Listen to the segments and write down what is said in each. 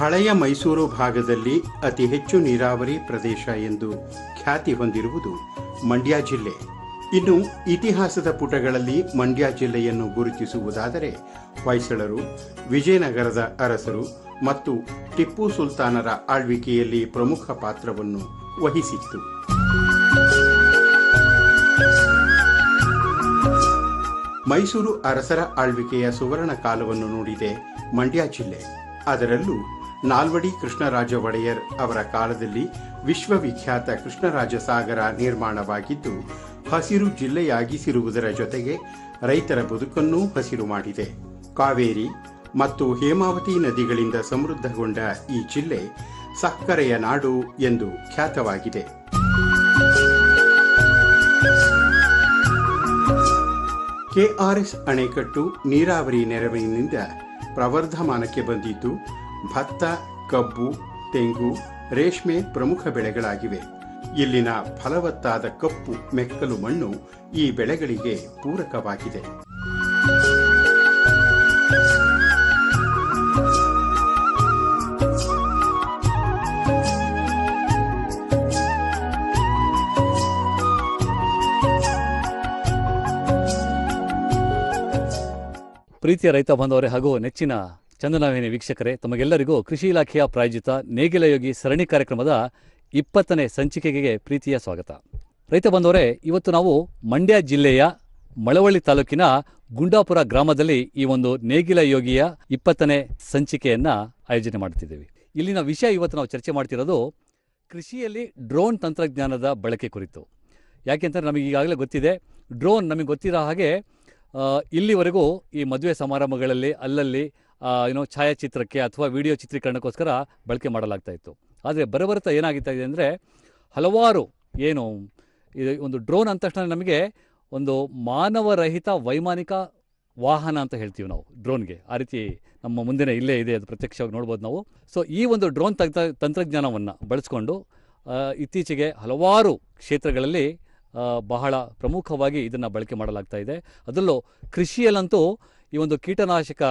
ಹಳೆಯ ಮೈಸೂರು ಭಾಗದಲ್ಲಿ ಅತಿ ಹೆಚ್ಚು ನೀರಾವರಿ ಪ್ರದೇಶ ಎಂದು ಖ್ಯಾತಿ ಹೊಂದಿರುವುದು ಮಂಡ್ಯ ಜಿಲ್ಲೆ. ಇನ್ನು ಇತಿಹಾಸದ ಪುಟಗಳಲ್ಲಿ ಮಂಡ್ಯ ಜಿಲ್ಲೆಯನ್ನು ಗುರುತಿಸುವುದಾದರೆ ಹೊಯ್ಸಳರು, ವಿಜಯನಗರದ ಅರಸರು ಮತ್ತು ಟಿಪ್ಪು ಸುಲ್ತಾನರ ಆಳ್ವಿಕೆಯಲ್ಲಿ ಪ್ರಮುಖ ಪಾತ್ರವನ್ನು ವಹಿಸಿತ್ತು. ಮೈಸೂರು ಅರಸರ ಆಳ್ವಿಕೆಯ ಸುವರ್ಣ ಕಾಲವನ್ನು ನೋಡಿದೆ ಮಂಡ್ಯ ಜಿಲ್ಲೆ. ಅದರಲ್ಲೂ ನಾಲ್ವಡಿ ಕೃಷ್ಣರಾಜ ಒಡೆಯರ್ ಅವರ ಕಾಲದಲ್ಲಿ ವಿಶ್ವವಿಖ್ಯಾತ ಕೃಷ್ಣರಾಜ ಸಾಗರ ನಿರ್ಮಾಣವಾಗಿದ್ದು ಹಸಿರು ಜಿಲ್ಲೆಯಾಗಿಸಿರುವುದರ ಜೊತೆಗೆ ರೈತರ ಬದುಕನ್ನೂ ಹಸಿರು ಮಾಡಿದೆ. ಕಾವೇರಿ ಮತ್ತು ಹೇಮಾವತಿ ನದಿಗಳಿಂದ ಸಮೃದ್ಧಗೊಂಡ ಈ ಜಿಲ್ಲೆ ಸಕ್ಕರೆಯ ನಾಡು ಎಂದು ಖ್ಯಾತವಾಗಿದೆ. ಕೆಆರ್ಎಸ್ ಅಣೆಕಟ್ಟು ನೀರಾವರಿ ನೆರವಿನಿಂದ ಪ್ರವರ್ಧಮಾನಕ್ಕೆ ಬಂದಿದ್ದು ಭತ್ತ, ಕಬ್ಬು, ತೆಂಗು, ರೇಷ್ಮೆ ಪ್ರಮುಖ ಬೆಳೆಗಳಾಗಿವೆ. ಇಲ್ಲಿನ ಫಲವತ್ತಾದ ಕಪ್ಪು ಮೆಕ್ಕಲು ಮಣ್ಣು ಈ ಬೆಳೆಗಳಿಗೆ ಪೂರಕವಾಗಿದೆ. ಪ್ರೀತಿಯ ರೈತ ಬಾಂಧವರೇ ಹಾಗೂ ನೆಚ್ಚಿನ ಚಂದನವಾಹಿನಿ ವೀಕ್ಷಕರೇ, ತಮಗೆಲ್ಲರಿಗೂ ಕೃಷಿ ಇಲಾಖೆಯ ಪ್ರಾಯೋಜಿತ ನೇಗಿಲ ಯೋಗಿ ಸರಣಿ ಕಾರ್ಯಕ್ರಮದ 20ನೇ ಸಂಚಿಕೆಗೆ ಪ್ರೀತಿಯ ಸ್ವಾಗತ. ರೈತ ಬಾಂಧವರೇ, ಇವತ್ತು ನಾವು ಮಂಡ್ಯ ಜಿಲ್ಲೆಯ ಮಳವಳ್ಳಿ ತಾಲೂಕಿನ ಗುಂಡಾಪುರ ಗ್ರಾಮದಲ್ಲಿ ಈ ಒಂದು ನೇಗಿಲ ಯೋಗಿಯ 20ನೇ ಸಂಚಿಕೆಯನ್ನು ಆಯೋಜನೆ ಮಾಡ್ತಿದ್ದೇವೆ. ಇಲ್ಲಿನ ವಿಷಯ ಇವತ್ತು ನಾವು ಚರ್ಚೆ ಮಾಡ್ತಿರೋದು ಕೃಷಿಯಲ್ಲಿ ಡ್ರೋನ್ ತಂತ್ರಜ್ಞಾನದ ಬಳಕೆ ಕುರಿತು. ಯಾಕೆಂದರೆ ನಮಗೆ ಈಗಾಗಲೇ ಗೊತ್ತಿದೆ, ಡ್ರೋನ್ ನಮಗೆ ಗೊತ್ತಿರೋ ಹಾಗೆ ಇಲ್ಲಿವರೆಗೂ ಈ ಮದುವೆ ಸಮಾರಂಭಗಳಲ್ಲಿ ಅಲ್ಲಲ್ಲಿ ಛಾಯಾಚಿತ್ರಕ್ಕೆ ಅಥವಾ ವಿಡಿಯೋ ಚಿತ್ರೀಕರಣಕ್ಕೋಸ್ಕರ ಬಳಕೆ ಮಾಡಲಾಗ್ತಾ ಇತ್ತು. ಆದರೆ ಬರಬರ್ತಾ ಏನಾಗ್ತಾ ಇದೆ ಅಂದರೆ ಹಲವಾರು ಇದು ಒಂದು ಡ್ರೋನ್ ಅಂದ ತಕ್ಷಣ ನಮಗೆ ಒಂದು ಮಾನವರಹಿತ ವೈಮಾನಿಕ ವಾಹನ ಅಂತ ಹೇಳ್ತೀವಿ ನಾವು ಡ್ರೋನ್ಗೆ. ಆ ರೀತಿ ನಮ್ಮ ಮುಂದಿನ ಇಲ್ಲೇ ಇದೆ, ಅದು ಪ್ರತ್ಯಕ್ಷವಾಗಿ ನೋಡ್ಬೋದು ನಾವು. ಸೊ ಈ ಒಂದು ಡ್ರೋನ್ ತಂತ್ರಜ್ಞಾನವನ್ನು ಬಳಸ್ಕೊಂಡು ಇತ್ತೀಚೆಗೆ ಹಲವಾರು ಕ್ಷೇತ್ರಗಳಲ್ಲಿ ಬಹಳ ಪ್ರಮುಖವಾಗಿ ಇದನ್ನು ಬಳಕೆ ಮಾಡಲಾಗ್ತಾ ಇದೆ. ಅದರಲ್ಲೂ ಕೃಷಿಯಲ್ಲಂತೂ ಈ ಒಂದು ಕೀಟನಾಶಕ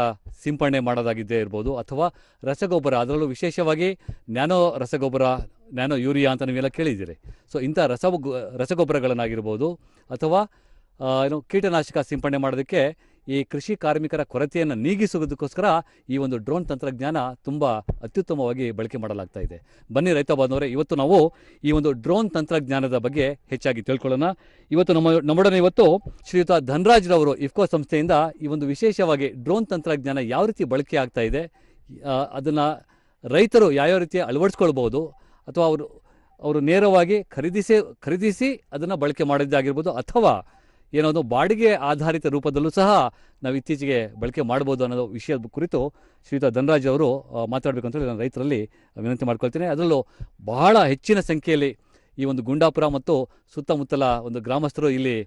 ಸಿಂಪಡಣೆ ಮಾಡೋದಾಗಿದ್ದೇ ಇರ್ಬೋದು, ಅಥವಾ ರಸಗೊಬ್ಬರ, ಅದರಲ್ಲೂ ವಿಶೇಷವಾಗಿ ನ್ಯಾನೋ ರಸಗೊಬ್ಬರ, ನ್ಯಾನೋ ಯೂರಿಯಾ ಅಂತ ನೀವೆಲ್ಲ ಕೇಳಿದ್ದೀರಿ. ಸೊ ಇಂಥ ರಸಗೊಬ್ಬರಗಳನ್ನಾಗಿರ್ಬೋದು ಅಥವಾ ಕೀಟನಾಶಕ ಸಿಂಪಡಣೆ ಮಾಡೋದಕ್ಕೆ ಈ ಕೃಷಿ ಕಾರ್ಮಿಕರ ಕೊರತೆಯನ್ನು ನೀಗಿಸುವುದಕ್ಕೋಸ್ಕರ ಈ ಒಂದು ಡ್ರೋನ್ ತಂತ್ರಜ್ಞಾನ ತುಂಬ ಅತ್ಯುತ್ತಮವಾಗಿ ಬಳಕೆ ಮಾಡಲಾಗ್ತಾ ಇದೆ. ಬನ್ನಿ ರೈತ ಬಾಂಧವರೇ, ಇವತ್ತು ನಾವು ಈ ಒಂದು ಡ್ರೋನ್ ತಂತ್ರಜ್ಞಾನದ ಬಗ್ಗೆ ಹೆಚ್ಚಾಗಿ ತಿಳ್ಕೊಳ್ಳೋಣ. ಇವತ್ತು ನಮ್ಮೊಡನೆ ಇವತ್ತು ಶ್ರೀಯುತ ಧನರಾಜ್ರವರು ಇಫ್ಕೋ ಸಂಸ್ಥೆಯಿಂದ ಈ ಒಂದು ವಿಶೇಷವಾಗಿ ಡ್ರೋನ್ ತಂತ್ರಜ್ಞಾನ ಯಾವ ರೀತಿ ಬಳಕೆ ಆಗ್ತಾ ಇದೆ, ಅದನ್ನು ರೈತರು ಯಾವ್ಯಾವ ರೀತಿ ಅಳವಡಿಸ್ಕೊಳ್ಬೋದು, ಅಥವಾ ಅವರು ನೇರವಾಗಿ ಖರೀದಿಸಿ ಅದನ್ನು ಬಳಕೆ ಮಾಡಿದ್ದಾಗಿರ್ಬೋದು, ಅಥವಾ ಏನೋ ಬಾಡಿಗೆ ಆಧಾರಿತ ರೂಪದಲ್ಲೂ ಸಹ ನಾವು ಇತ್ತೀಚೆಗೆ ಬಳಕೆ ಮಾಡ್ಬೋದು ಅನ್ನೋ ವಿಷಯದ ಕುರಿತು ಶ್ರೀಯುತ ಧನರಾಜ್ ಅವರು ಮಾತಾಡಬೇಕು ಅಂತ ನಾನು ರೈತರಲ್ಲಿ ವಿನಂತಿ ಮಾಡ್ಕೊಳ್ತೇನೆ. ಅದರಲ್ಲೂ ಬಹಳ ಹೆಚ್ಚಿನ ಸಂಖ್ಯೆಯಲ್ಲಿ ಈ ಒಂದು ಗುಂಡಾಪುರ ಮತ್ತು ಸುತ್ತಮುತ್ತಲ ಒಂದು ಗ್ರಾಮಸ್ಥರು ಇಲ್ಲಿ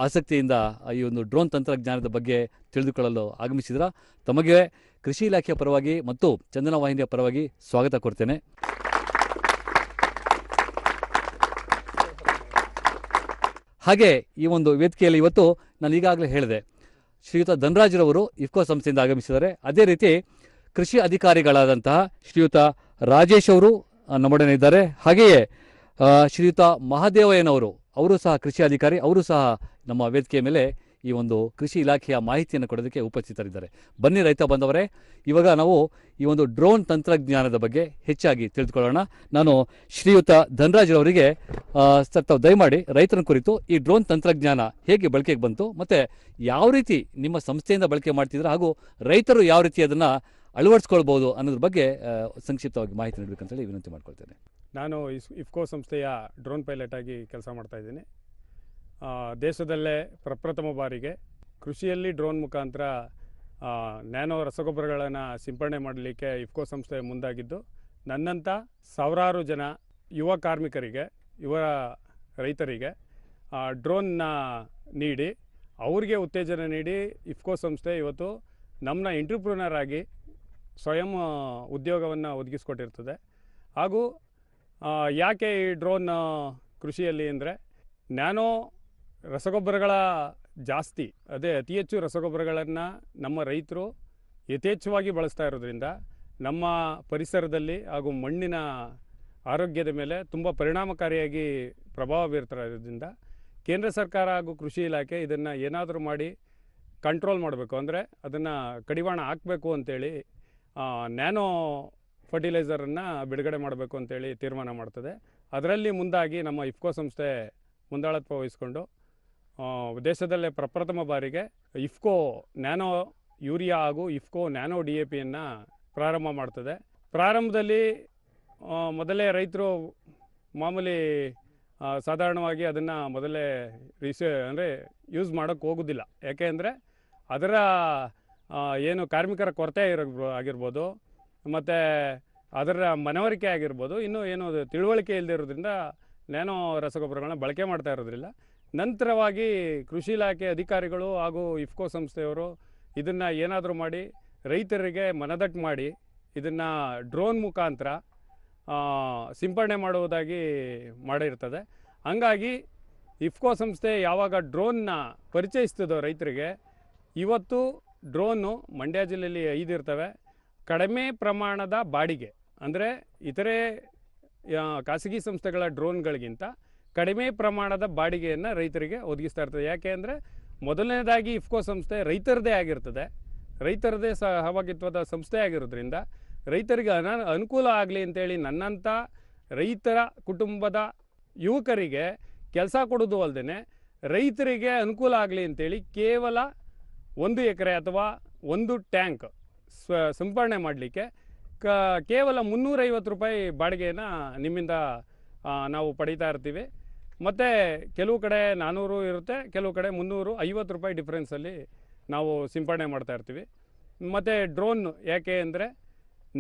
ಆಸಕ್ತಿಯಿಂದ ಈ ಒಂದು ಡ್ರೋನ್ ತಂತ್ರಜ್ಞಾನದ ಬಗ್ಗೆ ತಿಳಿದುಕೊಳ್ಳಲು ಆಗಮಿಸಿದ್ರ ತಮಗೆ ಕೃಷಿ ಇಲಾಖೆಯ ಪರವಾಗಿ ಮತ್ತು ಚಂದನ ವಾಹಿನಿಯ ಪರವಾಗಿ ಸ್ವಾಗತ ಕೊಡ್ತೇನೆ. ಹಾಗೆ ಈ ಒಂದು ವೇದಿಕೆಯಲ್ಲಿ ಇವತ್ತು ನಾನು ಈಗಾಗಲೇ ಹೇಳಿದೆ, ಶ್ರೀಯುತ ಧನರಾಜ್ರವರು ಇಫ್ಕೋ ಸಂಸ್ಥೆಯಿಂದ ಆಗಮಿಸಿದ್ದಾರೆ. ಅದೇ ರೀತಿ ಕೃಷಿ ಅಧಿಕಾರಿಗಳಾದಂತಹ ಶ್ರೀಯುತ ರಾಜೇಶ್ ಅವರು ನಮ್ಮೊಡನೆ ಇದ್ದಾರೆ. ಹಾಗೆಯೇ ಶ್ರೀಯುತ ಮಹಾದೇವಯ್ಯನವರು, ಅವರು ಸಹ ಕೃಷಿ ಅಧಿಕಾರಿ, ಅವರು ಸಹ ನಮ್ಮ ವೇದಿಕೆಯ ಮೇಲೆ ಈ ಒಂದು ಕೃಷಿ ಇಲಾಖೆಯ ಮಾಹಿತಿಯನ್ನು ಕೊಡೋದಕ್ಕೆ ಉಪಸ್ಥಿತರಿದ್ದಾರೆ. ಬನ್ನಿ ರೈತ ಬಂದವರೇ, ಇವಾಗ ನಾವು ಈ ಒಂದು ಡ್ರೋನ್ ತಂತ್ರಜ್ಞಾನದ ಬಗ್ಗೆ ಹೆಚ್ಚಾಗಿ ತಿಳಿದುಕೊಳ್ಳೋಣ. ನಾನು ಶ್ರೀಯುತ ಧನರಾಜ್ರವರಿಗೆ ತಾವು ದಯಮಾಡಿ ರೈತರ ಕುರಿತು ಈ ಡ್ರೋನ್ ತಂತ್ರಜ್ಞಾನ ಹೇಗೆ ಬಳಕೆಗೆ ಬಂತು, ಮತ್ತು ಯಾವ ರೀತಿ ನಿಮ್ಮ ಸಂಸ್ಥೆಯಿಂದ ಬಳಕೆ ಮಾಡ್ತಿದ್ರೆ, ಹಾಗೂ ರೈತರು ಯಾವ ರೀತಿ ಅದನ್ನು ಅಳವಡಿಸ್ಕೊಳ್ಬೋದು ಅನ್ನೋದ್ರ ಬಗ್ಗೆ ಸಂಕ್ಷಿಪ್ತವಾಗಿ ಮಾಹಿತಿ ನೀಡಬೇಕಂತೇಳಿ ವಿನಂತಿ ಮಾಡ್ಕೊಳ್ತೇನೆ. ನಾನು ಇಫ್ಕೋ ಸಂಸ್ಥೆಯ ಡ್ರೋನ್ ಪೈಲಟ್ ಆಗಿ ಕೆಲಸ ಮಾಡ್ತಾಯಿದ್ದೀನಿ. ದೇಶದಲ್ಲೇ ಪ್ರಪ್ರಥಮ ಬಾರಿಗೆ ಕೃಷಿಯಲ್ಲಿ ಡ್ರೋನ್ ಮುಖಾಂತರ ನ್ಯಾನೋ ರಸಗೊಬ್ಬರಗಳನ್ನು ಸಿಂಪಡಣೆ ಮಾಡಲಿಕ್ಕೆ ಇಫ್ಕೋ ಸಂಸ್ಥೆ ಮುಂದಾಗಿದ್ದು, ನನ್ನಂಥ ಸಾವಿರಾರು ಜನ ಯುವ ಕಾರ್ಮಿಕರಿಗೆ, ಯುವ ರೈತರಿಗೆ ಡ್ರೋನ್ನ ನೀಡಿ ಅವ್ರಿಗೆ ಉತ್ತೇಜನ ನೀಡಿ ಇಫ್ಕೋ ಸಂಸ್ಥೆ ಇವತ್ತು ನಮ್ಮನ್ನ ಎಂಟ್ರಪ್ರೂನರ್ ಆಗಿ ಸ್ವಯಂ ಉದ್ಯೋಗವನ್ನು ಒದಗಿಸ್ಕೊಟ್ಟಿರ್ತದೆ. ಹಾಗೂ ಯಾಕೆ ಈ ಡ್ರೋನ್ ಕೃಷಿಯಲ್ಲಿ ಅಂದರೆ, ನ್ಯಾನೋ ರಸಗೊಬ್ಬರಗಳ ಜಾಸ್ತಿ, ಅತಿ ಹೆಚ್ಚು ರಸಗೊಬ್ಬರಗಳನ್ನು ನಮ್ಮ ರೈತರು ಯಥೇಚ್ಛವಾಗಿ ಬಳಸ್ತಾ ಇರೋದ್ರಿಂದ ನಮ್ಮ ಪರಿಸರದಲ್ಲಿ ಹಾಗೂ ಮಣ್ಣಿನ ಆರೋಗ್ಯದ ಮೇಲೆ ತುಂಬ ಪರಿಣಾಮಕಾರಿಯಾಗಿ ಪ್ರಭಾವ ಬೀರ್ತಿರೋದ್ರಿಂದ ಕೇಂದ್ರ ಸರ್ಕಾರ ಹಾಗೂ ಕೃಷಿ ಇಲಾಖೆ ಇದನ್ನು ಏನಾದರೂ ಮಾಡಿ ಕಂಟ್ರೋಲ್ ಮಾಡಬೇಕು, ಅಂದರೆ ಅದನ್ನು ಕಡಿವಾಣ ಹಾಕಬೇಕು ಅಂತೇಳಿ ನ್ಯಾನೋ ಫರ್ಟಿಲೈಸರನ್ನು ಬಿಡುಗಡೆ ಮಾಡಬೇಕು ಅಂತೇಳಿ ತೀರ್ಮಾನ ಮಾಡ್ತದೆ. ಅದರಲ್ಲಿ ಮುಂದಾಗಿ ನಮ್ಮ ಇಫ್ಕೋ ಸಂಸ್ಥೆ ಮುಂದಾಳತ್ವ ವಹಿಸ್ಕೊಂಡು ದೇಶದಲ್ಲೇ ಪ್ರಪ್ರಥಮ ಬಾರಿಗೆ ಇಫ್ಕೋ ನ್ಯಾನೋ ಯೂರಿಯಾ ಹಾಗೂ ಇಫ್ಕೋ ನ್ಯಾನೋ DAPಯನ್ನು ಪ್ರಾರಂಭ ಮಾಡ್ತದೆ. ಪ್ರಾರಂಭದಲ್ಲಿ ಮೊದಲೇ ರೈತರು ಮಾಮೂಲಿ ಸಾಧಾರಣವಾಗಿ ಅದನ್ನು ಮೊದಲೇ ಅಂದರೆ ಯೂಸ್ ಮಾಡೋಕ್ಕೆ ಹೋಗೋದಿಲ್ಲ. ಯಾಕೆ ಅಂದರೆ ಅದರ ಏನು ಕಾರ್ಮಿಕರ ಕೊರತೆ ಆಗಿರ್ಬೋದು, ಮತ್ತು ಅದರ ಮನವರಿಕೆ ಆಗಿರ್ಬೋದು, ಇನ್ನೂ ಏನು ತಿಳುವಳಿಕೆ ಇಲ್ಲದೆ ಇರೋದ್ರಿಂದ ನ್ಯಾನೋ ರಸಗೊಬ್ಬರಗಳನ್ನ ಬಳಕೆ ಮಾಡ್ತಾ ಇರೋದ್ರಿಲ್ಲ. ನಂತರವಾಗಿ ಕೃಷಿ ಇಲಾಖೆ ಅಧಿಕಾರಿಗಳು ಹಾಗೂ ಇಫ್ಕೋ ಸಂಸ್ಥೆಯವರು ಇದನ್ನು ಏನಾದರೂ ಮಾಡಿ ರೈತರಿಗೆ ಮನದಟ್ಟು ಮಾಡಿ ಇದನ್ನು ಡ್ರೋನ್ ಮುಖಾಂತರ ಸಿಂಪಡಣೆ ಮಾಡುವುದಾಗಿ ಮಾಡಿರ್ತದೆ. ಹಂಗಾಗಿ ಇಫ್ಕೋ ಸಂಸ್ಥೆ ಯಾವಾಗ ಡ್ರೋನ್ನ ಪರಿಚಯಿಸ್ತದೋ ರೈತರಿಗೆ, ಇವತ್ತು ಡ್ರೋನು ಮಂಡ್ಯ ಜಿಲ್ಲೆಯಲ್ಲಿ 5 ಇರ್ತವೆ. ಕಡಿಮೆ ಪ್ರಮಾಣದ ಬಾಡಿಗೆ, ಅಂದರೆ ಇತರೆ ಖಾಸಗಿ ಸಂಸ್ಥೆಗಳ ಡ್ರೋನ್ಗಳಿಗಿಂತ ಕಡಿಮೆ ಪ್ರಮಾಣದ ಬಾಡಿಗೆಯನ್ನು ರೈತರಿಗೆ ಒದಗಿಸ್ತಾ ಇರ್ತದೆ. ಯಾಕೆ ಅಂದರೆ ಮೊದಲನೇದಾಗಿ ಇಫ್ಕೋ ಸಂಸ್ಥೆ ರೈತರದೇ ಆಗಿರ್ತದೆ, ರೈತರದೇ ಸಹಭಾಗಿತ್ವದ ಸಂಸ್ಥೆ ಆಗಿರೋದ್ರಿಂದ ರೈತರಿಗೆ ಅನುಕೂಲ ಆಗಲಿ ಅಂತೇಳಿ ನನ್ನಂಥ ರೈತರ ಕುಟುಂಬದ ಯುವಕರಿಗೆ ಕೆಲಸ ಕೊಡೋದು ಅಲ್ಲದೆ ರೈತರಿಗೆ ಅನುಕೂಲ ಆಗಲಿ ಅಂತೇಳಿ ಕೇವಲ 1 ಎಕರೆ ಅಥವಾ 1 ಟ್ಯಾಂಕ್ ಸಿಂಪಡಣೆ ಮಾಡಲಿಕ್ಕೆ ಕೇವಲ 350 ರೂಪಾಯಿ ಬಾಡಿಗೆಯನ್ನು ನಿಮ್ಮಿಂದ ನಾವು ಪಡೀತಾ ಇರ್ತೀವಿ. ಮತ್ತು ಕೆಲವು ಕಡೆ 400 ಇರುತ್ತೆ, ಕೆಲವು ಕಡೆ 350 ರೂಪಾಯಿ ಡಿಫ್ರೆನ್ಸಲ್ಲಿ ನಾವು ಸಿಂಪಡಣೆ ಮಾಡ್ತಾ ಇರ್ತೀವಿ. ಮತ್ತು ಡ್ರೋನ್ ಯಾಕೆ ಅಂದರೆ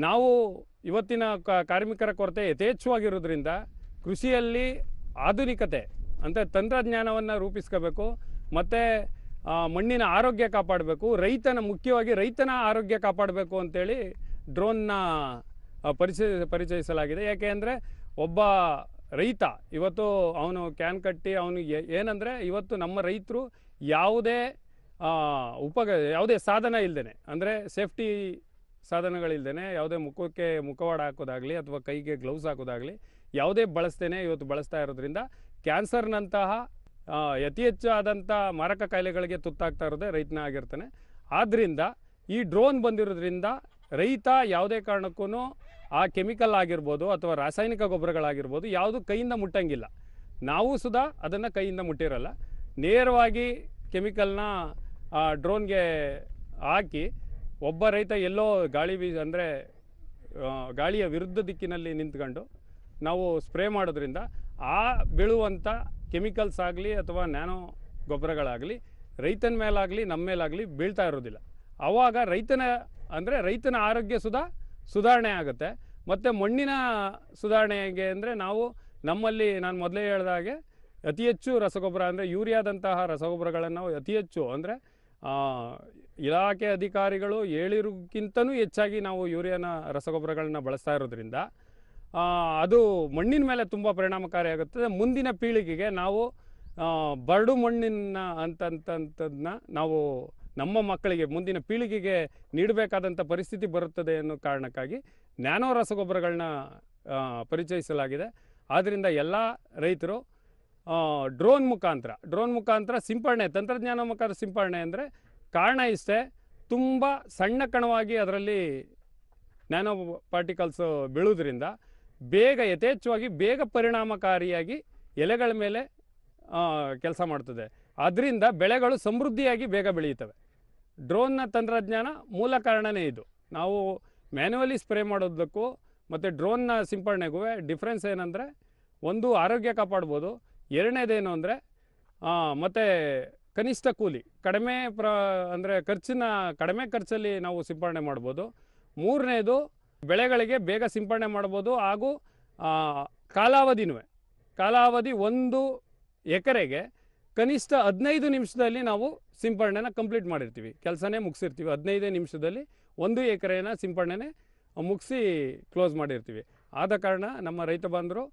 ನಾವು ಇವತ್ತಿನ ಕಾರ್ಮಿಕರ ಕೊರತೆ ಯಥೇಚ್ಛವಾಗಿರೋದ್ರಿಂದ ಕೃಷಿಯಲ್ಲಿ ಆಧುನಿಕತೆ ಅಂತ ತಂತ್ರಜ್ಞಾನವನ್ನು ರೂಪಿಸ್ಕೋಬೇಕು, ಮತ್ತು ಮಣ್ಣಿನ ಆರೋಗ್ಯ ಕಾಪಾಡಬೇಕು, ಮುಖ್ಯವಾಗಿ ರೈತನ ಆರೋಗ್ಯ ಕಾಪಾಡಬೇಕು ಅಂತೇಳಿ ಡ್ರೋನ್ನ ಪರಿಚಯಿಸಲಾಗಿದೆ. ಯಾಕೆ ಅಂದರೆ ಒಬ್ಬ ರೈತ ಇವತ್ತು ಅವನು ಕ್ಯಾನ್ ಕಟ್ಟಿ ಅವನಿಗೆ ಏನಂದರೆ ಇವತ್ತು ನಮ್ಮ ರೈತರು ಯಾವುದೇ ಸಾಧನ ಇಲ್ಲದೇ, ಅಂದರೆ ಸೇಫ್ಟಿ ಸಾಧನಗಳಿಲ್ಲದೇ, ಯಾವುದೇ ಮುಖಕ್ಕೆ ಮುಖವಾಡ ಹಾಕೋದಾಗಲಿ ಅಥವಾ ಕೈಗೆ ಗ್ಲೌಸ್ ಹಾಕೋದಾಗಲಿ ಯಾವುದೇ ಬಳಸ್ತೇನೆ ಇವತ್ತು ಬಳಸ್ತಾ ಇರೋದ್ರಿಂದ ಕ್ಯಾನ್ಸರ್ನಂತಹ ಅತಿ ಹೆಚ್ಚಾದಂಥ ಮಾರಕ ಕಾಯಿಲೆಗಳಿಗೆ ತುತ್ತಾಗ್ತಾ ಇರೋದೇ ರೈತನ ಆಗಿರ್ತಾನೆ. ಆದ್ದರಿಂದ ಈ ಡ್ರೋನ್ ಬಂದಿರೋದ್ರಿಂದ ರೈತ ಯಾವುದೇ ಕಾರಣಕ್ಕೂ ಆ ಕೆಮಿಕಲ್ ಆಗಿರ್ಬೋದು ಅಥವಾ ರಾಸಾಯನಿಕ ಗೊಬ್ಬರಗಳಾಗಿರ್ಬೋದು ಯಾವುದು ಕೈಯಿಂದ ಮುಟ್ಟಂಗಿಲ್ಲ. ನಾವು ಸುಧಾ ಅದನ್ನು ಕೈಯಿಂದ ಮುಟ್ಟಿರಲ್ಲ, ನೇರವಾಗಿ ಕೆಮಿಕಲ್ನ ಡ್ರೋನ್ಗೆ ಹಾಕಿ ಒಬ್ಬ ರೈತ ಎಲ್ಲೋ ಅಂದರೆ ಗಾಳಿಯ ವಿರುದ್ಧ ದಿಕ್ಕಿನಲ್ಲಿ ನಿಂತ್ಕೊಂಡು ನಾವು ಸ್ಪ್ರೇ ಮಾಡೋದ್ರಿಂದ ಆ ಬೀಳುವಂಥ ಕೆಮಿಕಲ್ಸ್ ಆಗಲಿ ಅಥವಾ ನ್ಯಾನೋ ಗೊಬ್ಬರಗಳಾಗಲಿ ರೈತನ ಮೇಲಾಗಲಿ ನಮ್ಮ ಮೇಲಾಗಲಿ ಬೀಳ್ತಾ ಇರೋದಿಲ್ಲ. ಆವಾಗ ರೈತನ ಆರೋಗ್ಯ ಸುಧಾರಣೆ ಆಗುತ್ತೆ. ಮತ್ತು ಮಣ್ಣಿನ ಸುಧಾರಣೆಗೆ ಅಂದರೆ ನಮ್ಮಲ್ಲಿ ನಾನು ಮೊದಲೇ ಹೇಳಿದ ಹಾಗೆ ಅತಿ ಹೆಚ್ಚು ರಸಗೊಬ್ಬರ ಅಂದರೆ ಯೂರಿಯಾದಂತಹ ರಸಗೊಬ್ಬರಗಳನ್ನು ಅತಿ ಹೆಚ್ಚು ಅಂದರೆ ಇಲಾಖೆ ಅಧಿಕಾರಿಗಳು ಹೇಳಿರೋಕ್ಕಿಂತನೂ ಹೆಚ್ಚಾಗಿ ನಾವು ಯೂರಿಯಾನ ರಸಗೊಬ್ಬರಗಳನ್ನ ಬಳಸ್ತಾ ಇರೋದ್ರಿಂದ ಅದು ಮಣ್ಣಿನ ಮೇಲೆ ತುಂಬ ಪರಿಣಾಮಕಾರಿಯಾಗುತ್ತದೆ. ಮುಂದಿನ ಪೀಳಿಗೆಗೆ ನಾವು ಬರಡು ಮಣ್ಣಿನ ಅಂತಂಥದ್ದನ್ನ ನಾವು ನಮ್ಮ ಮಕ್ಕಳಿಗೆ ಮುಂದಿನ ಪೀಳಿಗೆಗೆ ನೀಡಬೇಕಾದಂಥ ಪರಿಸ್ಥಿತಿ ಬರುತ್ತದೆ ಅನ್ನೋ ಕಾರಣಕ್ಕಾಗಿ ನ್ಯಾನೋ ರಸಗೊಬ್ಬರಗಳನ್ನ ಪರಿಚಯಿಸಲಾಗಿದೆ. ಆದ್ದರಿಂದ ಎಲ್ಲ ರೈತರು ಡ್ರೋನ್ ಮುಖಾಂತರ ಸಿಂಪಡಣೆ, ತಂತ್ರಜ್ಞಾನ ಮುಖಾಂತರ ಸಿಂಪಡಣೆ ಅಂದರೆ ಕಾರಣ ಇಷ್ಟೇ, ತುಂಬ ಸಣ್ಣ ಕಣವಾಗಿ ಅದರಲ್ಲಿ ನ್ಯಾನೋ ಪಾರ್ಟಿಕಲ್ಸ್ ಬೀಳೋದ್ರಿಂದ ಯಥೇಚ್ಛವಾಗಿ ಬೇಗ ಪರಿಣಾಮಕಾರಿಯಾಗಿ ಎಲೆಗಳ ಮೇಲೆ ಕೆಲಸ ಮಾಡ್ತದೆ. ಅದರಿಂದ ಬೆಳೆಗಳು ಸಮೃದ್ಧಿಯಾಗಿ ಬೇಗ ಬೆಳೆಯುತ್ತವೆ. ಡ್ರೋನ್ನ ತಂತ್ರಜ್ಞಾನ ಮೂಲ ಕಾರಣವೇ ಇದು. ನಾವು ಮ್ಯಾನ್ಯುವಲಿ ಸ್ಪ್ರೇ ಮಾಡೋದಕ್ಕೂ ಮತ್ತು ಡ್ರೋನ್ನ ಸಿಂಪಡಣೆಗೂ ಡಿಫ್ರೆನ್ಸ್ ಏನಂದರೆ, ಒಂದು ಆರೋಗ್ಯ ಕಾಪಾಡ್ಬೋದು, ಎರಡನೇದೇನು ಅಂದರೆ ಮತ್ತು ಕನಿಷ್ಠ ಕೂಲಿ ಕಡಿಮೆ ಕಡಿಮೆ ಖರ್ಚಲ್ಲಿ ನಾವು ಸಿಂಪಡಣೆ ಮಾಡ್ಬೋದು. ಮೂರನೇದು ಬೆಳೆಗಳಿಗೆ ಬೇಗ ಸಿಂಪಡಣೆ ಮಾಡ್ಬೋದು, ಹಾಗೂ ಕಾಲಾವಧಿ 1 ಎಕರೆಗೆ ಕನಿಷ್ಠ 15 ನಿಮಿಷದಲ್ಲಿ ನಾವು ಸಿಂಪಡಣೆನ ಕಂಪ್ಲೀಟ್ ಮಾಡಿರ್ತೀವಿ, ಕೆಲಸನೇ ಮುಗಿಸಿರ್ತೀವಿ. 15 ನಿಮಿಷದಲ್ಲಿ 1 ಎಕರೆನ ಸಿಂಪಡಣೆ ಮುಗಿಸಿ ಕ್ಲೋಸ್ ಮಾಡಿರ್ತೀವಿ. ಆದ ಕಾರಣ ನಮ್ಮ ರೈತ ಬಾಂಧವರು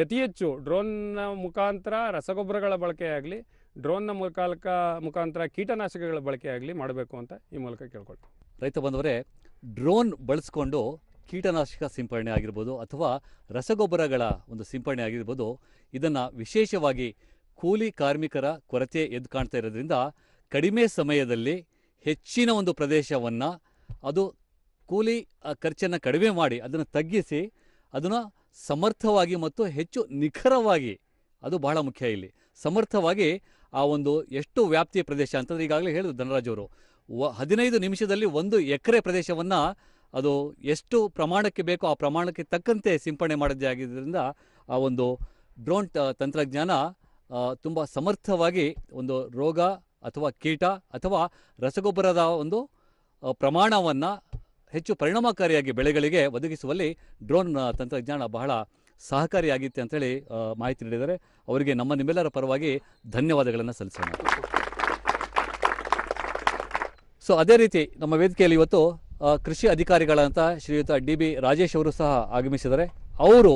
ಅತಿ ಹೆಚ್ಚು ಡ್ರೋನ್ನ ಮುಖಾಂತರ ರಸಗೊಬ್ಬರಗಳ ಬಳಕೆಯಾಗಲಿ, ಡ್ರೋನ್ನ ಮುಖಾಂತರ ಕೀಟನಾಶಕಗಳ ಬಳಕೆಯಾಗಲಿ ಮಾಡಬೇಕು ಅಂತ ಈ ಮೂಲಕ ಕೇಳ್ಕೊಳ್ತೀವಿ. ರೈತ ಬಂದವರೇ, ಡ್ರೋನ್ ಬಳಸ್ಕೊಂಡು ಕೀಟನಾಶಕ ಸಿಂಪಡಣೆ ಆಗಿರ್ಬೋದು ಅಥವಾ ರಸಗೊಬ್ಬರಗಳ ಒಂದು ಸಿಂಪಡಣೆ ಆಗಿರ್ಬೋದು, ಇದನ್ನು ವಿಶೇಷವಾಗಿ ಕೂಲಿ ಕಾರ್ಮಿಕರ ಕೊರತೆ ಎದ್ದು ಕಾಣ್ತಾ ಇರೋದ್ರಿಂದ ಕಡಿಮೆ ಸಮಯದಲ್ಲಿ ಹೆಚ್ಚಿನ ಒಂದು ಪ್ರದೇಶವನ್ನು ಅದು ಕೂಲಿ ಖರ್ಚನ್ನು ಕಡಿಮೆ ಮಾಡಿ ಅದನ್ನು ತಗ್ಗಿಸಿ ಅದನ್ನು ಸಮರ್ಥವಾಗಿ ಮತ್ತು ಹೆಚ್ಚು ನಿಖರವಾಗಿ, ಅದು ಬಹಳ ಮುಖ್ಯ ಇಲ್ಲಿ, ಸಮರ್ಥವಾಗಿ ಆ ಒಂದು ಎಷ್ಟು ವ್ಯಾಪ್ತಿಯ ಪ್ರದೇಶ ಅಂತಂದರೆ ಈಗಾಗಲೇ ಹೇಳಿದ್ರು ಧನರಾಜ್ ಅವರು, 15 ನಿಮಿಷದಲ್ಲಿ 1 ಎಕರೆ ಪ್ರದೇಶವನ್ನು ಅದು ಎಷ್ಟು ಪ್ರಮಾಣಕ್ಕೆ ಬೇಕೋ ಆ ಪ್ರಮಾಣಕ್ಕೆ ತಕ್ಕಂತೆ ಸಿಂಪಡಣೆ ಮಾಡೋದೇ ಆಗಿದ್ದರಿಂದ ಆ ಒಂದು ಡ್ರೋನ್ ತಂತ್ರಜ್ಞಾನ ತುಂಬ ಸಮರ್ಥವಾಗಿ ಒಂದು ರೋಗ ಅಥವಾ ಕೀಟ ಅಥವಾ ರಸಗೊಬ್ಬರದ ಒಂದು ಪ್ರಮಾಣವನ್ನು ಹೆಚ್ಚು ಪರಿಣಾಮಕಾರಿಯಾಗಿ ಬೆಳೆಗಳಿಗೆ ಒದಗಿಸುವಲ್ಲಿ ಡ್ರೋನ್ ತಂತ್ರಜ್ಞಾನ ಬಹಳ ಸಹಕಾರಿಯಾಗಿತ್ತೆ ಅಂತೇಳಿ ಮಾಹಿತಿ ನೀಡಿದ್ದಾರೆ. ಅವರಿಗೆ ನಮ್ಮ ನಿಮ್ಮೆಲ್ಲರ ಪರವಾಗಿ ಧನ್ಯವಾದಗಳನ್ನು ಸಲ್ಲಿಸೋಣ. ಸೊ ಅದೇ ರೀತಿ ನಮ್ಮ ವೇದಿಕೆಯಲ್ಲಿ ಇವತ್ತು ಕೃಷಿ ಅಧಿಕಾರಿಗಳಂತ ಶ್ರೀಯುತ DB ರಾಜೇಶ್ ಅವರು ಸಹ ಆಗಮಿಸಿದ್ದಾರೆ. ಅವರು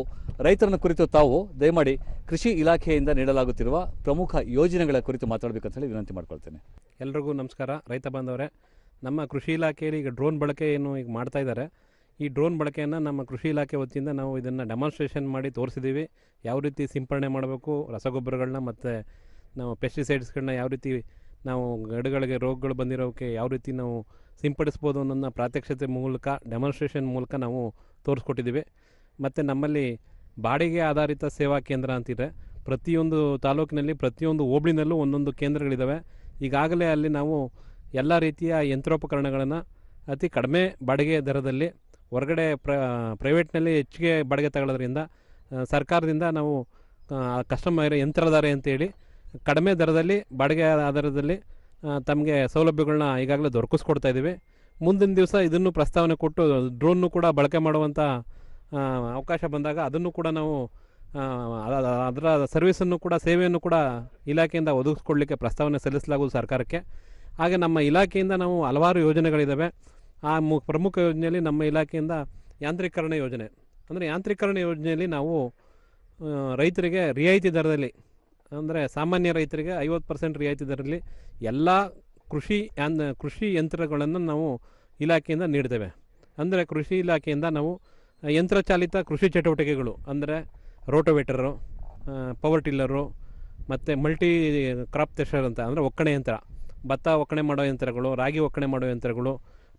ರೈತರನ್ನ ಕುರಿತು ತಾವು ದಯಮಾಡಿ ಕೃಷಿ ಇಲಾಖೆಯಿಂದ ನೀಡಲಾಗುತ್ತಿರುವ ಪ್ರಮುಖ ಯೋಜನೆಗಳ ಕುರಿತು ಮಾತಾಡಬೇಕಂತ ಹೇಳಿ ವಿನಂತಿ ಮಾಡ್ಕೊಳ್ತೇನೆ. ಎಲ್ರಿಗೂ ನಮಸ್ಕಾರ. ರೈತ ಬಾಂಧವರೇ, ನಮ್ಮ ಕೃಷಿ ಇಲಾಖೆಯಲ್ಲಿ ಈಗ ಡ್ರೋನ್ ಬಳಕೆ ಏನು ಈಗ ಮಾಡ್ತಾ ಇದ್ದಾರೆ, ಈ ಡ್ರೋನ್ ಬಳಕೆಯನ್ನು ನಮ್ಮ ಕೃಷಿ ಇಲಾಖೆ ವತಿಯಿಂದ ನಾವು ಇದನ್ನು ಡೆಮಾನ್ಸ್ಟ್ರೇಷನ್ ಮಾಡಿ ತೋರಿಸಿದ್ದೀವಿ. ಯಾವ ರೀತಿ ಸಿಂಪಡಣೆ ಮಾಡಬೇಕು ರಸಗೊಬ್ಬರಗಳನ್ನ ಮತ್ತು ನಾವು ಪೆಸ್ಟಿಸೈಡ್ಸ್ಗಳನ್ನ ಯಾವ ರೀತಿ ನಾವು ಗಿಡಗಳಿಗೆ ರೋಗಗಳು ಬಂದಿರೋಕ್ಕೆ ಯಾವ ರೀತಿ ನಾವು ಸಿಂಪಡಿಸ್ಬೋದು ಅನ್ನೋದನ್ನ ಪ್ರಾತ್ಯಕ್ಷತೆ ಮೂಲಕ ಡೆಮಾನ್ಸ್ಟ್ರೇಷನ್ ಮೂಲಕ ನಾವು ತೋರಿಸ್ಕೊಟ್ಟಿದ್ದೀವಿ. ಮತ್ತು ನಮ್ಮಲ್ಲಿ ಬಾಡಿಗೆ ಆಧಾರಿತ ಸೇವಾ ಕೇಂದ್ರ ಅಂತಿದೆ. ಪ್ರತಿಯೊಂದು ತಾಲೂಕಿನಲ್ಲಿ ಪ್ರತಿಯೊಂದು ಹೋಬಳಿನಲ್ಲೂ ಒಂದೊಂದು ಕೇಂದ್ರಗಳಿದ್ದಾವೆ. ಈಗಾಗಲೇ ಅಲ್ಲಿ ನಾವು ಎಲ್ಲ ರೀತಿಯ ಯಂತ್ರೋಪಕರಣಗಳನ್ನು ಅತಿ ಕಡಿಮೆ ಬಾಡಿಗೆ ದರದಲ್ಲಿ ಹೊರಗಡೆ ಪ್ರೈವೇಟ್ನಲ್ಲಿ ಹೆಚ್ಚಿಗೆ ಬಾಡಿಗೆ ತಗೊಳ್ಳೋದ್ರಿಂದ ಸರ್ಕಾರದಿಂದ ನಾವು ಕಸ್ಟಮರ್ ಯಂತ್ರಧಾರೆ ಅಂತೇಳಿ ಕಡಿಮೆ ದರದಲ್ಲಿ ಬಾಡಿಗೆ ಆಧಾರದಲ್ಲಿ ತಮಗೆ ಸೌಲಭ್ಯಗಳನ್ನ ಈಗಾಗಲೇ ದೊರಕಿಸ್ಕೊಡ್ತಾ ಇದ್ದೀವಿ. ಮುಂದಿನ ದಿವಸ ಇದನ್ನು ಪ್ರಸ್ತಾವನೆ ಕೊಟ್ಟು ಡ್ರೋನ್ನು ಕೂಡ ಬಳಕೆ ಮಾಡುವಂಥ ಅವಕಾಶ ಬಂದಾಗ ಅದನ್ನು ಕೂಡ ನಾವು ಅದರ ಸರ್ವಿಸನ್ನು ಕೂಡ ಸೇವೆಯನ್ನು ಕೂಡ ಇಲಾಖೆಯಿಂದ ಒದಗಿಸ್ಕೊಡ್ಲಿಕ್ಕೆ ಪ್ರಸ್ತಾವನೆ ಸಲ್ಲಿಸಲಾಗುವುದು ಸರ್ಕಾರಕ್ಕೆ. ಹಾಗೆ ನಮ್ಮ ಇಲಾಖೆಯಿಂದ ನಾವು ಹಲವಾರು ಯೋಜನೆಗಳಿದ್ದಾವೆ. ಆ ಪ್ರಮುಖ ಯೋಜನೆಯಲ್ಲಿ ನಮ್ಮ ಇಲಾಖೆಯಿಂದ ಯಾಂತ್ರೀಕರಣ ಯೋಜನೆ, ಅಂದರೆ ಯಾಂತ್ರೀಕರಣ ಯೋಜನೆಯಲ್ಲಿ ನಾವು ರೈತರಿಗೆ ರಿಯಾಯಿತಿ ದರದಲ್ಲಿ, ಅಂದರೆ ಸಾಮಾನ್ಯ ರೈತರಿಗೆ 50% ರಿಯಾಯಿತಿ ದರದಲ್ಲಿ ಎಲ್ಲ ಕೃಷಿ ಯಂತ್ರಗಳನ್ನು ನಾವು ಇಲಾಖೆಯಿಂದ ನೀಡ್ತೇವೆ. ಅಂದರೆ ಕೃಷಿ ಇಲಾಖೆಯಿಂದ ನಾವು ಯಂತ್ರಚಾಲಿತ ಕೃಷಿ ಚಟುವಟಿಕೆಗಳು ಅಂದರೆ ರೋಟೋವೇಟರು, ಪವರ್ ಟಿಲ್ಲರು ಮತ್ತು ಮಲ್ಟಿ ಕ್ರಾಪ್ ಥ್ರೆಷರ್ ಅಂತ ಅಂದರೆ ಒಕ್ಕಣೆ ಯಂತ್ರ, ಭತ್ತ ಒಕ್ಕಣೆ ಮಾಡೋ ಯಂತ್ರಗಳು, ರಾಗಿ ಒಕ್ಕಣೆ ಮಾಡೋ ಯಂತ್ರಗಳು,